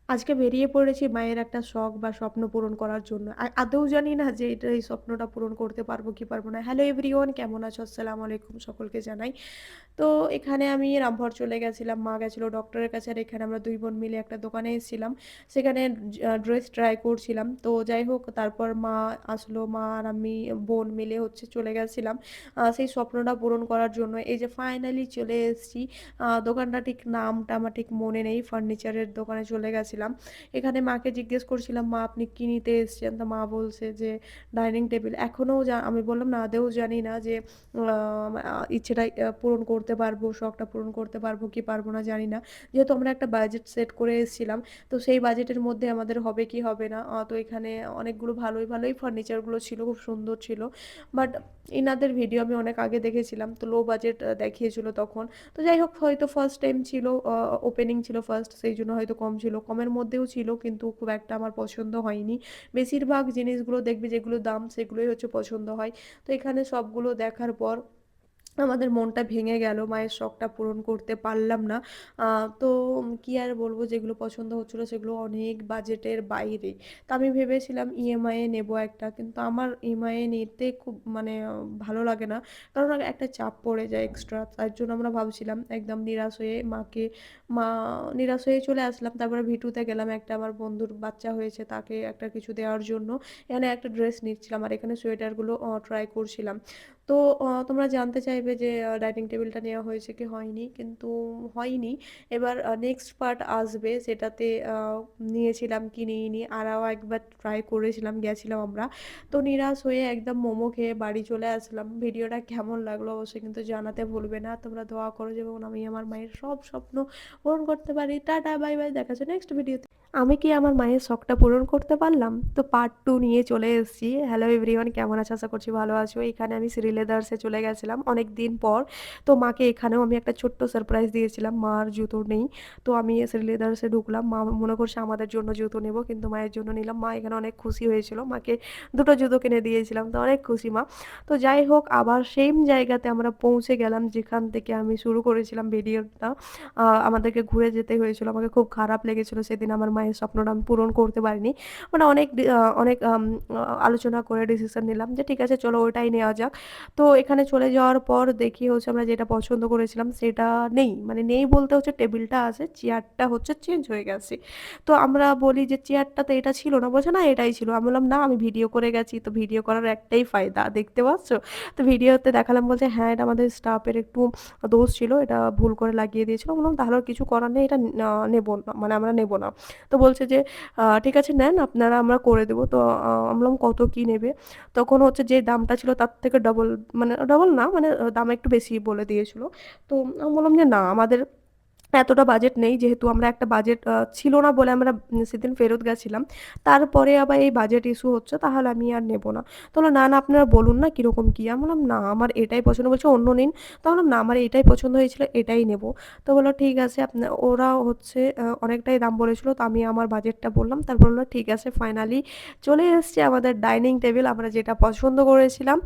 আজকে বেরিয়ে পড়েছি মায়ের একটা শখ বা স্বপ্ন পূরণ করার জন্য। আদৌ জানি না যে এই স্বপ্নটা পূরণ করতে পারবো কি পারবো না। হ্যালো এভরিওয়ান, কেমন আছো? আসসালামু আলাইকুম, সকলকে জানাই। তো এখানে আমি রামপুরহাট চলে গেছিলাম। মা গেছিল ডক্টরের কাছে, আর এখানে আমরা ২ বোন মিলে একটা দোকানে এসেছিলাম। সেখানে ড্রেস ট্রাই করছিলাম। তো যাই হোক, তারপর মা আসলো। মা আর আমি বোন মিলে হচ্ছে চলে গেছিলাম সেই স্বপ্নটা পূরণ করার জন্য। এই যে ফাইনালি চলে এসেছি। দোকানটা ঠিক নামটা আমার ঠিক মনে নেই। ফার্নিচারের দোকানে চলে গেছিলাম। এখানে মাকে জিজ্ঞেস করছিলাম, "মা আপনি কি নিতে এসেছেন?" তো মা বলছে যে ডাইনিং টেবিল। এখনও আমি বললাম না, আদৌ জানি না যে ইচ্ছেটা পূরণ করতে পারবো, শখটা পূরণ করতে পারবো কি পারবো না জানি না। যেহেতু আমরা একটা বাজেট সেট করে এসেছিলাম, তো সেই বাজেটের মধ্যে আমাদের হবে কি হবে না। তো এখানে অনেকগুলো ভালোই ভালোই ফার্নিচারগুলো ছিল, খুব সুন্দর ছিল। বাট ইনাদের ভিডিও আমি অনেক আগে দেখেছিলাম, তো লো বাজেট দেখিয়েছিল তখন। তো যাই হোক, হয়তো ফার্স্ট টাইম ছিল, ওপেনিং ছিল ফার্স্ট, সেই জন্য হয়তো কম ছিল, কমের মধ্যেও ছিল, কিন্তু খুব একটা আমার পছন্দ হয়নি। বেশিরভাগ জিনিসগুলো দেখবে যেগুলো দাম সেগুলোই হচ্ছে পছন্দ হয়। তো এখানে সবগুলো দেখার পর আমাদের মনটা ভেঙে গেল, মায়ের শখটা পূরণ করতে পারলাম না। তো কি আর বলবো, যেগুলো পছন্দ হচ্ছিল সেগুলো অনেক বাজেটের বাইরে। তো আমি ভেবেছিলাম ইএমআই এ নেবো একটা, কিন্তু আমার ইএমআই এ নিতে খুব মানে ভালো লাগে না, কারণ একটা চাপ পড়ে যায় এক্সট্রা। তার জন্য আমরা ভাবছিলাম, একদম নিরাশ হয়ে মা নিরাশ হয়ে চলে আসলাম। তারপরে ভিটুতে গেলাম, একটা আমার বন্ধুর বাচ্চা হয়েছে, তাকে একটা কিছু দেওয়ার জন্য এখানে একটা ড্রেস নিচ্ছিলাম, আর এখানে সোয়েটারগুলো ট্রাই করছিলাম। তো তোমরা জানতে চাইবে যে ডাইনিং টেবিলটা নেওয়া হয়েছে কি হয়নি, কিন্তু হয়নি। এবার নেক্সট পার্ট আসবে, সেটাতে নিয়েছিলাম কি নিইনি। আরও একবার ট্রাই করেছিলাম, গেছিলাম আমরা। তো নিরাশ হয়ে একদম মোমো খেয়ে বাড়ি চলে আসলাম। ভিডিওটা কেমন লাগলো অবশ্যই কিন্তু জানাতে ভুলবে না। তোমরা দোয়া করো যেমন আমি আমার মায়ের সব স্বপ্ন পূরণ করতে পারি। টাটা, বাই বাই, দেখা হচ্ছে নেক্সট ভিডিওতে। আমি কি আমার মায়ের শখটা পূরণ করতে পারলাম? তো পার্ট 2 নিয়ে চলে এসেছি। হ্যালো এভরিওয়ান, কেমন আছো? আশা করছি ভালো আছো। এখানে আমি শ্রীলেদার্সে চলে গেছিলাম অনেক দিন পর। তো মাকে এখানেও আমি একটা ছোট্ট সারপ্রাইজ দিয়েছিলাম, মার জুতো নেই। তো আমি শ্রীলেদার্সে ঢুকলাম, মা মনে করছে আমাদের জন্য জুতো নেব, কিন্তু মায়ের জন্য নিলাম। মা এখানে অনেক খুশি হয়েছিল, মাকে দুটো জুতো কিনে দিয়েছিলাম, তো অনেক খুশি মা। তো যাই হোক, আবার সেম জায়গাতে আমরা পৌঁছে গেলাম যেখান থেকে আমি শুরু করেছিলাম ভিডিওটা। আমাদেরকে ঘুরে যেতে হয়েছিল, আমাকে খুব খারাপ লেগেছিল সেদিন আমার মায়ের স্বপ্নটা আমি পূরণ করতে পারিনি। মানে অনেক আলোচনা করে ডিসিশন নিলাম যে ঠিক আছে চলো ওটাই নেওয়া যাক। তো এখানে চলে যাওয়ার পর দেখি হচ্ছে আমরা যেটা পছন্দ করেছিলাম সেটা নেই, মানে নেই বলতে হচ্ছে টেবিলটা আছে, চেয়ারটা হচ্ছে চেঞ্জ হয়ে গেছে। তো আমরা বলি যে চেয়ারটা তো এটা ছিল না, বলছে না এটাই ছিল। আমি বললাম না, আমি ভিডিও করে গেছি, তো ভিডিও করার একটাই ফায়দা, দেখতে পাচ্ছ? তো ভিডিওতে দেখালাম, বলছে হ্যাঁ এটা আমাদের স্টাফের একটু দোষ ছিল, এটা ভুল করে লাগিয়ে দিয়েছিল। বললাম তাহলে আর কিছু করার নেই, এটা নেবো না, মানে আমরা নেবো না। তো বলছে যে ঠিক আছে নেন আপনারা, আমরা করে দেবো। তো আমি বললাম কত কি নেবে? তখন হচ্ছে যে দামটা ছিল তার থেকে ডবল, মানে ডবল না, মানে দাম একটু বেশি বলে দিয়েছিল। তো আমি বললাম যে না, আমাদের এতটা বাজেট নেই, যেহেতু আমরা একটা বাজেট ছিল না বলে আমরা সেদিন ফেরত গেছিলাম। তারপরে আবার এই বাজেট ইস্যু হচ্ছে, তাহলে আমি আর নেব না। তো বললো না না, আপনারা বলুন না কীরকম কী। আমি বললাম না আমার এটাই পছন্দ, বলছে অন্য নিন। তো বললাম না আমার এটাই পছন্দ হয়েছিল, এটাই নেব। তো বললো ঠিক আছে, আপনার ওরা হচ্ছে অনেকটাই দাম বলেছিল, তো আমি আমার বাজেটটা বললাম, তারপর বললো ঠিক আছে। ফাইনালি চলে এসছে আমাদের ডাইনিং টেবিল, আমরা যেটা পছন্দ করেছিলাম।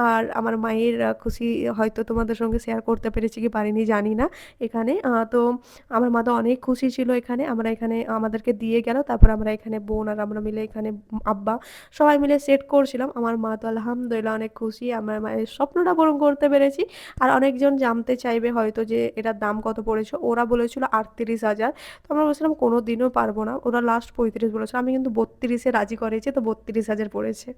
আর আমার মায়ের খুশি হয়তো তোমাদের সঙ্গে শেয়ার করতে পেরেছি কি পারিনি জানি না। এখানে তো আমার মা তো অনেক খুশি ছিল। এখানে আমরা এখানে আমাদেরকে দিয়ে গেল, তারপর আমরা এখানে বোন আর আমরা মিলে এখানে আব্বা সবাই মিলে সেট করছিলাম। আমার মা তো আলহামদুলিল্লাহ অনেক খুশি, আমার মায়ের স্বপ্নটা পূরণ করতে পেরেছি। আর অনেকজন জানতে চাইবে হয়তো যে এটার দাম কত পড়েছে, ওরা বলেছিল 38,000। তো আমরা বলছিলাম কোনো দিনও পারবো না, ওরা লাস্ট 35 বলেছে, আমি কিন্তু 32-এ রাজি করেছি, তো 32,000 পড়েছে।